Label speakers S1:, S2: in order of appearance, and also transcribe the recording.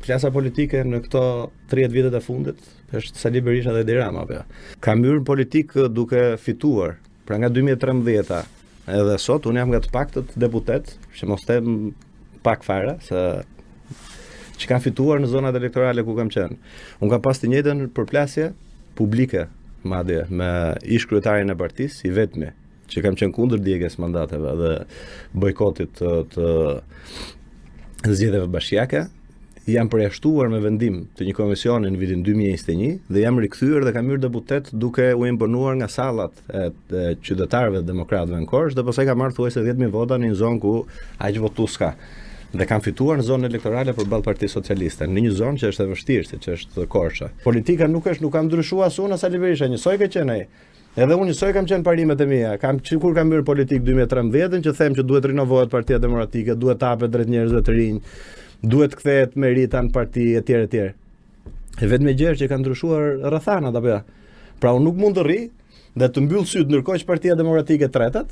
S1: klasa politike në këto 30 vitet e fundit është Sali Berisha dhe Edi Rama. Ka mbyllur politik duke fituar. Pra nga 2013 edhe sot unë jam nga të paktët deputet, që mos them pak fare, se që kanë fituar në zonat elektorale ku kam qenë. Unë kam pas të njëjtën përplasje publike, madje me ish kryetarin e partisë, i vetmi që kam qenë kundër djegjes mandateve dhe bojkotit të zgjedhjeve bashkiake. Jam përjashtuar me vendim të një komisioni në vitin 2021 dhe jam rikthyer dhe kam hyrë deputet duke u imponuar nga sallat e qytetarëve demokratëve në Korçë dhe pastaj kam marrë thuajse 10.000 vota në një zonë ku aq votues ka. Dhe kam fituar në zonën elektorale përballë Partisë Socialiste, në një zonë që është e vështirë, siç është Korça. Politika nuk ka ndryshuar as unë as Sali Berisha, njësoj ka qenë ai. Edhe unë njësoj kam qenë parimet e mia. Kur kam bërë politik 2013 që them që duhet rinovohet Partia Demokratike, duhet hapet drejt njerëzve të rinj, duhet kthehet Merita në parti etj etj. E vetëm gjë që ka ndryshuar rrethanat apo ja. Pra unë nuk mund të rri dhe të mbyll syt ndërkohë që Partia Demokratike tretet